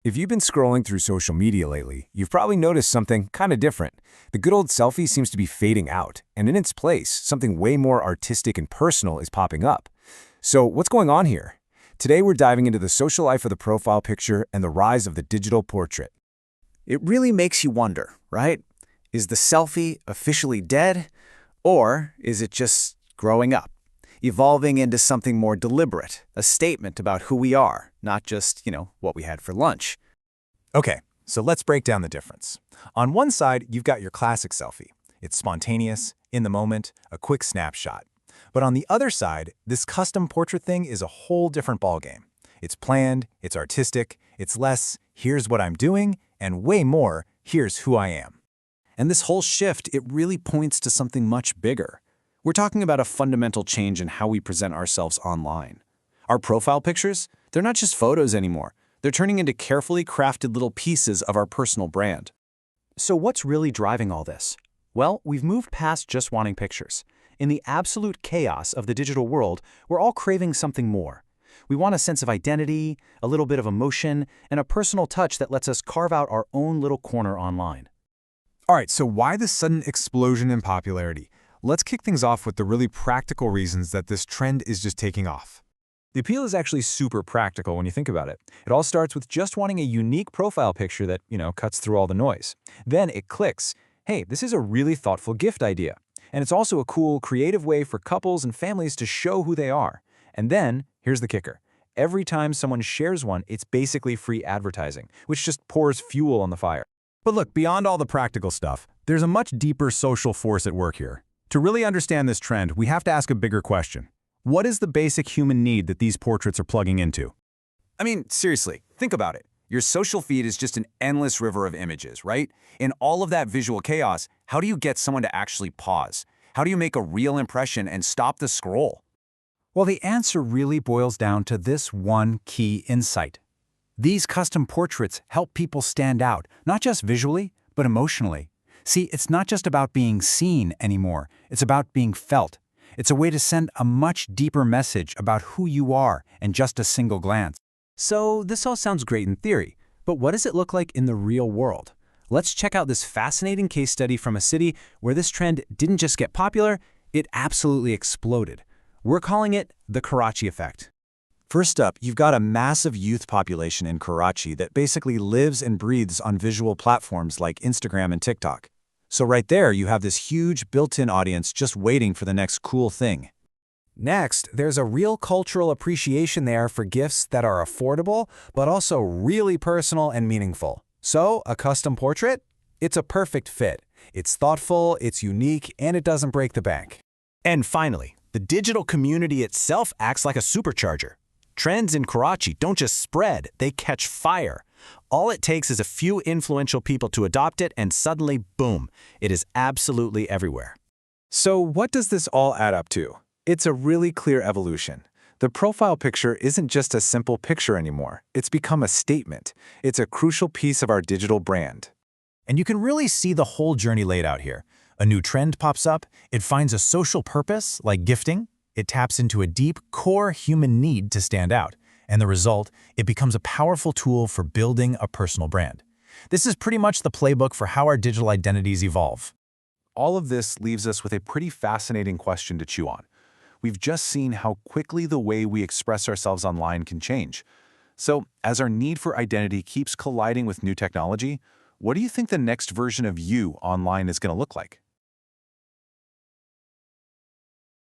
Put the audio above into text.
If you've been scrolling through social media lately, you've probably noticed something kind of different. The good old selfie seems to be fading out, and in its place, something way more artistic and personal is popping up. So, what's going on here? Today, we're diving into the social life of the profile picture and the rise of the digital portrait. It really makes you wonder, right? Is the selfie officially dead? Or is it just growing up, evolving into something more deliberate, a statement about who we are, not just, what we had for lunch? Okay, so let's break down the difference. On one side, you've got your classic selfie. It's spontaneous, in the moment, a quick snapshot. But on the other side, this custom portrait thing is a whole different ballgame. It's planned, it's artistic, it's less, here's what I'm doing, and way more, here's who I am. And this whole shift, it really points to something much bigger. We're talking about a fundamental change in how we present ourselves online. Our profile pictures, they're not just photos anymore. They're turning into carefully crafted little pieces of our personal brand. So what's really driving all this? Well, we've moved past just wanting pictures. In the absolute chaos of the digital world, we're all craving something more. We want a sense of identity, a little bit of emotion, and a personal touch that lets us carve out our own little corner online. All right, so why this sudden explosion in popularity? Let's kick things off with the really practical reasons that this trend is just taking off. The appeal is actually super practical when you think about it. It all starts with just wanting a unique profile picture that, cuts through all the noise. Then it clicks. Hey, this is a really thoughtful gift idea. And it's also a cool, creative way for couples and families to show who they are. And then, here's the kicker. Every time someone shares one, it's basically free advertising, which just pours fuel on the fire. But look, beyond all the practical stuff, there's a much deeper social force at work here. To really understand this trend, we have to ask a bigger question. What is the basic human need that these portraits are plugging into? I mean, seriously, think about it. Your social feed is just an endless river of images, right? In all of that visual chaos, how do you get someone to actually pause? How do you make a real impression and stop the scroll? Well, the answer really boils down to this one key insight. These custom portraits help people stand out, not just visually, but emotionally. See, it's not just about being seen anymore. It's about being felt. It's a way to send a much deeper message about who you are in just a single glance. So this all sounds great in theory, but what does it look like in the real world? Let's check out this fascinating case study from a city where this trend didn't just get popular, it absolutely exploded. We're calling it the Karachi effect. First up, you've got a massive youth population in Karachi that basically lives and breathes on visual platforms like Instagram and TikTok. So right there, you have this huge built-in audience just waiting for the next cool thing. Next, there's a real cultural appreciation there for gifts that are affordable, but also really personal and meaningful. So, a custom portrait? It's a perfect fit. It's thoughtful, it's unique, and it doesn't break the bank. And finally, the digital community itself acts like a supercharger. Trends in Karachi don't just spread, they catch fire. All it takes is a few influential people to adopt it, and suddenly, boom, it is absolutely everywhere. So what does this all add up to? It's a really clear evolution. The profile picture isn't just a simple picture anymore. It's become a statement. It's a crucial piece of our digital brand. And you can really see the whole journey laid out here. A new trend pops up, it finds a social purpose, like gifting, it taps into a deep, core human need to stand out, and the result, it becomes a powerful tool for building a personal brand. This is pretty much the playbook for how our digital identities evolve. All of this leaves us with a pretty fascinating question to chew on. We've just seen how quickly the way we express ourselves online can change. So, as our need for identity keeps colliding with new technology, what do you think the next version of you online is going to look like?